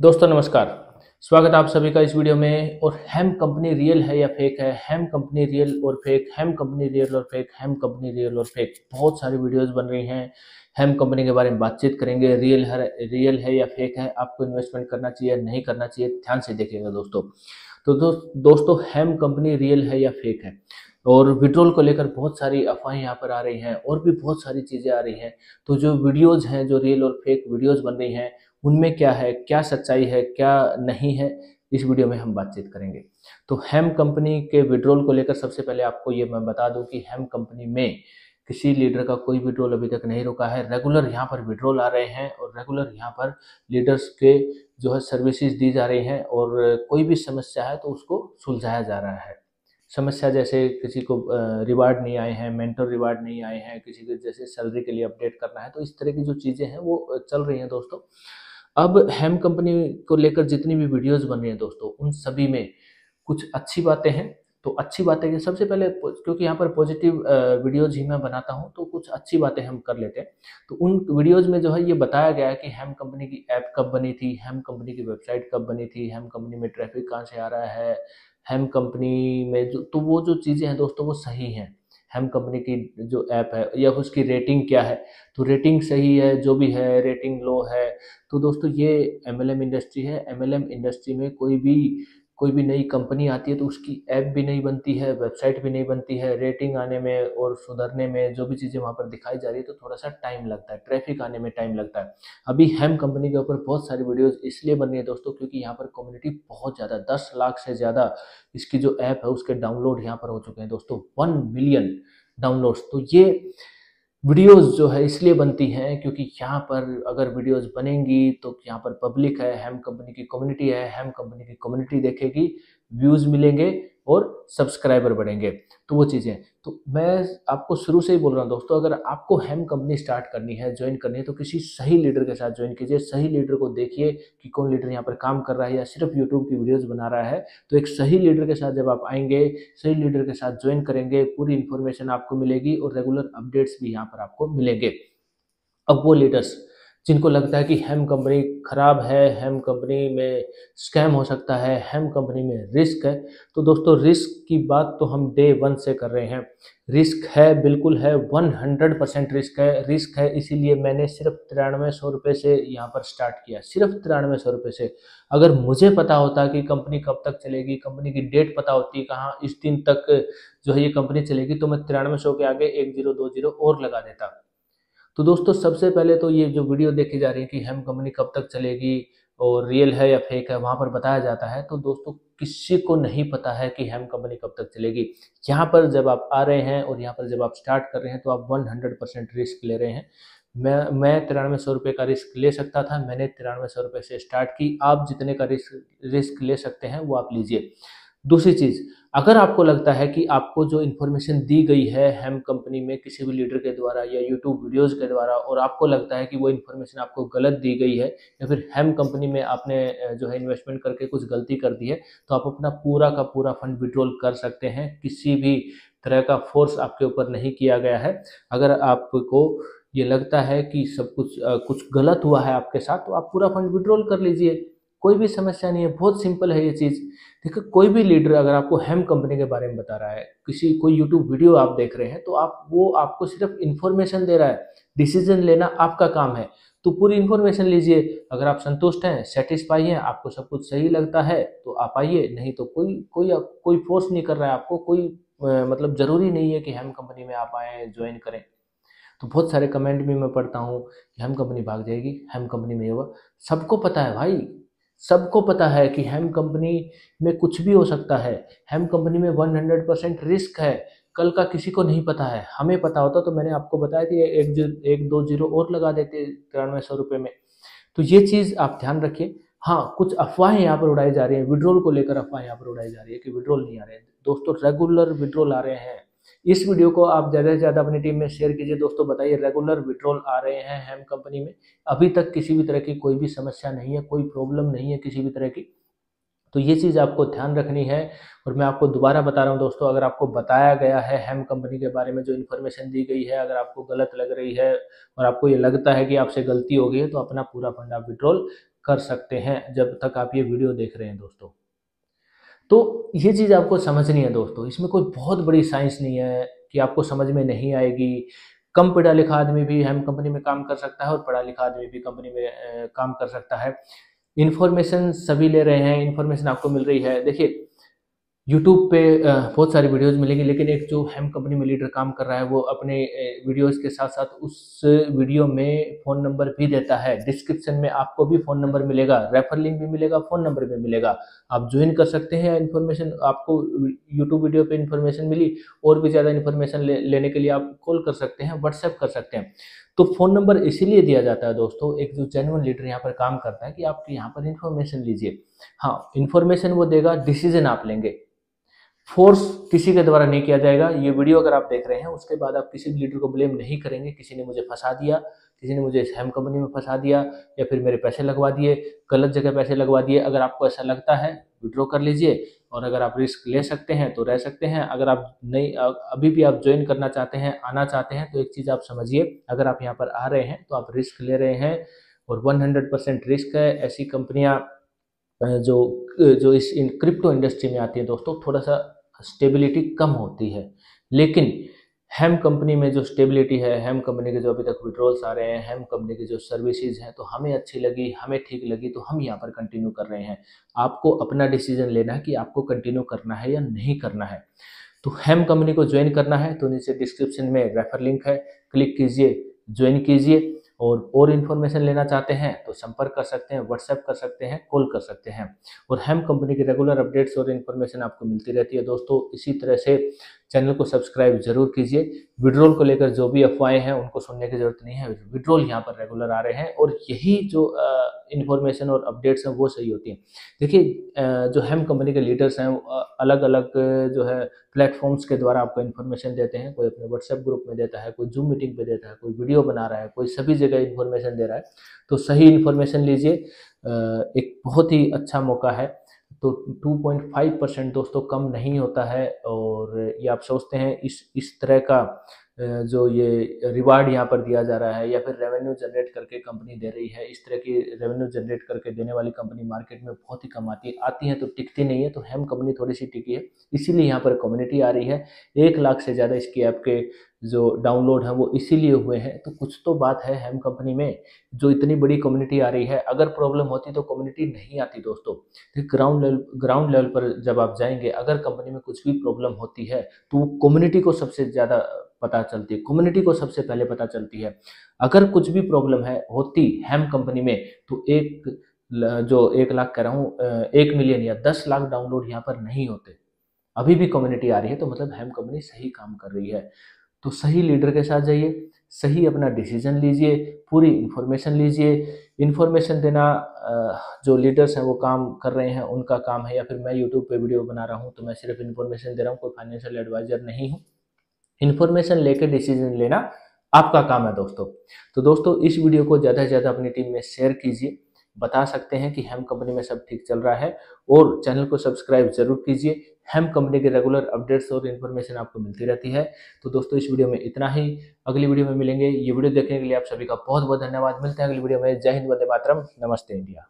दोस्तों नमस्कार। स्वागत है आप सभी का इस वीडियो में। और हेम कंपनी रियल है या फेक है, हेम कंपनी रियल और फेक, हेम कंपनी रियल और फेक, हेम कंपनी रियल और फेक, बहुत सारी वीडियोस बन रही हैं। हेम कंपनी के बारे में बातचीत करेंगे। रियल है या फेक है, आपको इन्वेस्टमेंट करना चाहिए नहीं करना चाहिए, ध्यान से देखिएगा दोस्तों। तो दोस्तों हेम कंपनी रियल है या फेक है, और विड्रॉल को लेकर बहुत सारी अफवाहें यहाँ पर आ रही हैं और भी बहुत सारी चीज़ें आ रही हैं। तो जो वीडियोज़ हैं, जो रियल और फेक वीडियोज़ बन रही हैं, उनमें क्या है, क्या सच्चाई है, क्या नहीं है, इस वीडियो में हम बातचीत करेंगे। तो हेम कंपनी के विड्रॉल को लेकर सबसे पहले आपको ये मैं बता दूं कि हेम कंपनी में किसी लीडर का कोई विड्रॉल अभी तक नहीं रुका है। रेगुलर यहाँ पर विड्रॉल आ रहे हैं और रेगुलर यहाँ पर लीडर्स के जो है सर्विसेज दी जा रही हैं, और कोई भी समस्या है तो उसको सुलझाया जा रहा है। समस्या जैसे किसी को रिवार्ड नहीं आए हैं, मेंटर रिवार्ड नहीं आए हैं, किसी के जैसे सैलरी के लिए अपडेट करना है, तो इस तरह की जो चीज़ें हैं वो चल रही हैं दोस्तों। अब हेम कंपनी को लेकर जितनी भी वीडियोस बन रही हैं दोस्तों, उन सभी में कुछ अच्छी बातें हैं। तो अच्छी बातें कि सबसे पहले क्योंकि यहाँ पर पॉजिटिव वीडियोज ही मैं बनाता हूँ, तो कुछ अच्छी बातें हम कर लेते हैं। तो उन वीडियोज में जो है ये बताया गया है कि हेम कंपनी की ऐप कब बनी थी, हेम कंपनी की वेबसाइट कब बनी थी, हेम कंपनी में ट्रैफिक कहाँ से आ रहा है, हेम कंपनी में जो, तो वो जो चीज़ें हैं दोस्तों वो सही हैं। हेम कंपनी की जो ऐप है या उसकी रेटिंग क्या है, तो रेटिंग सही है, जो भी है रेटिंग लो है। तो दोस्तों ये एमएलएम इंडस्ट्री है। एमएलएम इंडस्ट्री में कोई भी नई कंपनी आती है तो उसकी ऐप भी नहीं बनती है, वेबसाइट भी नहीं बनती है। रेटिंग आने में और सुधरने में, जो भी चीज़ें वहाँ पर दिखाई जा रही है, तो थोड़ा सा टाइम लगता है, ट्रैफिक आने में टाइम लगता है। अभी हेम कंपनी के ऊपर बहुत सारी वीडियोस इसलिए बन रही है दोस्तों क्योंकि यहाँ पर कम्युनिटी बहुत ज़्यादा, 10 लाख से ज़्यादा इसकी जो ऐप है उसके डाउनलोड यहाँ पर हो चुके हैं दोस्तों, 1 मिलियन डाउनलोड्स। तो ये वीडियोस जो है इसलिए बनती हैं क्योंकि यहाँ पर अगर वीडियोस बनेंगी तो यहाँ पर पब्लिक है, हेम कंपनी की कम्युनिटी है, हेम कंपनी की कम्युनिटी देखेगी, व्यूज मिलेंगे और सब्सक्राइबर बढ़ेंगे। तो वो चीज़ें, तो मैं आपको शुरू से ही बोल रहा हूँ दोस्तों, अगर आपको हेम कंपनी स्टार्ट करनी है, ज्वाइन करनी है, तो किसी सही लीडर के साथ ज्वाइन कीजिए। सही लीडर को देखिए कि कौन लीडर यहाँ पर काम कर रहा है या सिर्फ यूट्यूब की वीडियोज़ बना रहा है। तो एक सही लीडर के साथ जब आप आएंगे, सही लीडर के साथ ज्वाइन करेंगे, पूरी इन्फॉर्मेशन आपको मिलेगी और रेगुलर अपडेट्स भी यहाँ पर आपको मिलेंगे। अब वो लीडर्स जिनको लगता है कि हेम कंपनी खराब है, हेम कंपनी में स्कैम हो सकता है, हेम कंपनी में रिस्क है, तो दोस्तों रिस्क की बात तो हम डे वन से कर रहे हैं। रिस्क है, बिल्कुल है, 100% रिस्क है। इसीलिए मैंने सिर्फ 9300 रुपये से यहाँ पर स्टार्ट किया, सिर्फ 9300 रुपये से। अगर मुझे पता होता कि कंपनी कब तक चलेगी, कंपनी की डेट पता होती कहाँ इस दिन तक जो है ये कंपनी चलेगी, तो मैं 9300 के आगे 1020 और लगा देता। तो दोस्तों सबसे पहले तो ये जो वीडियो देखी जा रही है कि हेम कंपनी कब तक चलेगी और रियल है या फेक है, वहाँ पर बताया जाता है। तो दोस्तों किसी को नहीं पता है कि हेम कंपनी कब तक चलेगी। यहाँ पर जब आप आ रहे हैं और यहाँ पर जब आप स्टार्ट कर रहे हैं तो आप 100% रिस्क ले रहे हैं। मैं 9300 रुपये का रिस्क ले सकता था, मैंने 9300 रुपये से स्टार्ट की। आप जितने का रिस्क ले सकते हैं वो आप लीजिए। दूसरी चीज़, अगर आपको लगता है कि आपको जो इन्फॉर्मेशन दी गई है हेम कंपनी में किसी भी लीडर के द्वारा या यूट्यूब वीडियोस के द्वारा, और आपको लगता है कि वो इन्फॉर्मेशन आपको गलत दी गई है या फिर हेम कंपनी में आपने जो है इन्वेस्टमेंट करके कुछ गलती कर दी है, तो आप अपना पूरा का पूरा फंड विड्रॉल कर सकते हैं। किसी भी तरह का फोर्स आपके ऊपर नहीं किया गया है। अगर आपको ये लगता है कि सब कुछ गलत हुआ है आपके साथ, तो आप पूरा फंड विड्रॉल कर लीजिए, कोई भी समस्या नहीं है। बहुत सिंपल है ये चीज़। देखो कोई भी लीडर अगर आपको हेम कंपनी के बारे में बता रहा है, कोई यूट्यूब वीडियो आप देख रहे हैं, तो वो आपको सिर्फ इन्फॉर्मेशन दे रहा है, डिसीजन लेना आपका काम है। तो पूरी इन्फॉर्मेशन लीजिए। अगर आप संतुष्ट हैं, सेटिस्फाई हैं, आपको सब कुछ सही लगता है तो आप आइए, नहीं तो कोई फोर्स नहीं कर रहा है आपको। कोई मतलब ज़रूरी नहीं है कि हेम कंपनी में आप आएँ, ज्वाइन करें। तो बहुत सारे कमेंट भी मैं पढ़ता हूँ कि हेम कंपनी भाग जाएगी, हेम कंपनी में ये हुआ। सबको पता है भाई, सबको पता है कि हेम कंपनी में कुछ भी हो सकता है। हेम कंपनी में 100% रिस्क है। कल का किसी को नहीं पता है। हमें पता होता तो मैंने आपको बताया कि एक दो जीरो और लगा देते 9300 रुपये में। तो ये चीज़ आप ध्यान रखिए। हाँ, कुछ अफवाहें यहाँ पर उड़ाई जा रही हैं, विड्रॉल को लेकर अफवाह यहाँ पर उड़ाई जा रही है कि विड्रॉल नहीं आ रहे हैं। दोस्तों रेगुलर विड्रॉल आ रहे हैं। इस वीडियो को आप ज़्यादा से ज़्यादा अपनी टीम में शेयर कीजिए दोस्तों। बताइए रेगुलर विड्रॉल आ रहे हैं हेम कंपनी में। अभी तक किसी भी तरह की कोई भी समस्या नहीं है, कोई प्रॉब्लम नहीं है किसी भी तरह की। तो ये चीज़ आपको ध्यान रखनी है। और मैं आपको दोबारा बता रहा हूँ दोस्तों, अगर आपको बताया गया है हेम कंपनी के बारे में जो इन्फॉर्मेशन दी गई है, अगर आपको गलत लग रही है और आपको ये लगता है कि आपसे गलती हो गई है, तो अपना पूरा फंड आप विड्रॉल कर सकते हैं जब तक आप ये वीडियो देख रहे हैं दोस्तों। तो ये चीज़ आपको समझनी है दोस्तों, इसमें कोई बहुत बड़ी साइंस नहीं है कि आपको समझ में नहीं आएगी। कम पढ़ा लिखा आदमी भी हेम कंपनी में काम कर सकता है और पढ़ा लिखा आदमी भी कंपनी में काम कर सकता है। इन्फॉर्मेशन सभी ले रहे हैं, इन्फॉर्मेशन आपको मिल रही है। देखिए यूट्यूब पे बहुत सारी वीडियोस मिलेंगी, लेकिन एक जो हेम कंपनी में लीडर काम कर रहा है वो अपने वीडियोस के साथ साथ उस वीडियो में फ़ोन नंबर भी देता है। डिस्क्रिप्शन में आपको भी फ़ोन नंबर मिलेगा, रेफर लिंक भी मिलेगा, फ़ोन नंबर भी मिलेगा। आप ज्वाइन कर सकते हैं। इन्फॉर्मेशन आपको यूट्यूब वीडियो पे इन्फॉर्मेशन मिली, और भी ज़्यादा इन्फॉर्मेशन लेने के लिए आप कॉल कर सकते हैं, व्हाट्सएप कर सकते हैं। तो फ़ोन नंबर इसीलिए दिया जाता है दोस्तों, एक जो जेन्युइन लीडर यहाँ पर काम करता है कि आप यहाँ पर इन्फॉर्मेशन लीजिए। हाँ, इन्फॉर्मेशन वो देगा, डिसीजन आप लेंगे। फोर्स किसी के द्वारा नहीं किया जाएगा। ये वीडियो अगर आप देख रहे हैं उसके बाद आप किसी भी लीडर को ब्लेम नहीं करेंगे, किसी ने मुझे फंसा दिया, किसी ने मुझे इस हेम कंपनी में फंसा दिया, या फिर मेरे पैसे लगवा दिए, गलत जगह पैसे लगवा दिए। अगर आपको ऐसा लगता है विड्रॉ कर लीजिए, और अगर आप रिस्क ले सकते हैं तो रह सकते हैं। अगर आप नहीं अभी भी आप ज्वाइन करना चाहते हैं, आना चाहते हैं, तो एक चीज़ आप समझिए, अगर आप यहाँ पर आ रहे हैं तो आप रिस्क ले रहे हैं, और 100% रिस्क है। ऐसी कंपनियाँ जो जो इस क्रिप्टो इंडस्ट्री में आती है दोस्तों, थोड़ा सा स्टेबिलिटी कम होती है। लेकिन हेम कंपनी में जो स्टेबिलिटी है, हेम कंपनी के जो अभी तक विड्रॉल्स आ रहे हैं, हेम कंपनी की जो सर्विसेज हैं, तो हमें अच्छी लगी, हमें ठीक लगी, तो हम यहाँ पर कंटिन्यू कर रहे हैं। आपको अपना डिसीजन लेना है कि आपको कंटिन्यू करना है या नहीं करना है। तो हेम कंपनी को ज्वाइन करना है तो नीचे डिस्क्रिप्शन में रेफर लिंक है, क्लिक कीजिए, ज्वाइन कीजिए। और इन्फॉर्मेशन लेना चाहते हैं तो संपर्क कर सकते हैं, व्हाट्सएप कर सकते हैं, कॉल कर सकते हैं। और हेम कंपनी की रेगुलर अपडेट्स और इन्फॉर्मेशन आपको मिलती रहती है दोस्तों। इसी तरह से चैनल को सब्सक्राइब जरूर कीजिए। विड्रॉल को लेकर जो भी अफवाहें हैं उनको सुनने की जरूरत नहीं है। विड्रॉल यहाँ पर रेगुलर आ रहे हैं, और यही जो इन्फॉर्मेशन और अपडेट्स हैं वो सही होती हैं। देखिए जो हेम कंपनी के लीडर्स हैं अलग अलग जो है प्लेटफॉर्म्स के द्वारा आपको इन्फॉर्मेशन देते हैं। कोई अपने व्हाट्सएप ग्रुप में देता है, कोई जूम मीटिंग पे देता है, कोई वीडियो बना रहा है, कोई सभी जगह इन्फॉर्मेशन दे रहा है। तो सही इन्फॉर्मेशन लीजिए, एक बहुत ही अच्छा मौका है। तो 2.5% दोस्तों कम नहीं होता है। और ये आप सोचते हैं इस तरह का जो ये रिवार्ड यहाँ पर दिया जा रहा है, या फिर रेवेन्यू जनरेट करके कंपनी दे रही है, इस तरह की रेवेन्यू जनरेट करके देने वाली कंपनी मार्केट में बहुत ही कम आती है तो टिकती नहीं है। तो हेम कंपनी थोड़ी सी टिकी है, इसीलिए यहाँ पर कम्युनिटी आ रही है। 1 लाख से ज़्यादा इसकी ऐप के जो डाउनलोड हैं वो इसीलिए हुए हैं। तो कुछ तो बात है हेम कंपनी में, जो इतनी बड़ी कम्युनिटी आ रही है। अगर प्रॉब्लम होती तो कम्युनिटी नहीं आती दोस्तों। ग्राउंड लेवल पर जब आप जाएंगे, अगर कंपनी में कुछ भी प्रॉब्लम होती है तो वो कम्युनिटी को सबसे ज़्यादा पता चलती है, कम्युनिटी को सबसे पहले पता चलती है। अगर कुछ भी प्रॉब्लम होती हेम कंपनी में, तो जो 1 लाख कह रहा हूँ, 1 मिलियन या 10 लाख डाउनलोड यहाँ पर नहीं होते। अभी भी कम्युनिटी आ रही है, तो मतलब हेम कंपनी सही काम कर रही है। तो सही लीडर के साथ जाइए, सही अपना डिसीजन लीजिए, पूरी इन्फॉर्मेशन लीजिए। इन्फॉर्मेशन देना जो लीडर्स हैं वो काम कर रहे हैं, उनका काम है। या फिर मैं यूट्यूब पे वीडियो बना रहा हूँ तो मैं सिर्फ इन्फॉर्मेशन दे रहा हूँ, कोई फाइनेंशियल एडवाइजर नहीं हूँ। इन्फॉर्मेशन लेकर डिसीजन लेना आपका काम है दोस्तों। तो दोस्तों इस वीडियो को ज़्यादा से ज़्यादा अपनी टीम में शेयर कीजिए, बता सकते हैं कि हेम कंपनी में सब ठीक चल रहा है। और चैनल को सब्सक्राइब जरूर कीजिए। हेम कंपनी के रेगुलर अपडेट्स और इन्फॉर्मेशन आपको मिलती रहती है। तो दोस्तों इस वीडियो में इतना ही, अगली वीडियो में मिलेंगे। ये वीडियो देखने के लिए आप सभी का बहुत बहुत धन्यवाद। मिलते हैं अगली वीडियो में। जय हिंद, वंदे मातरम, नमस्ते इंडिया।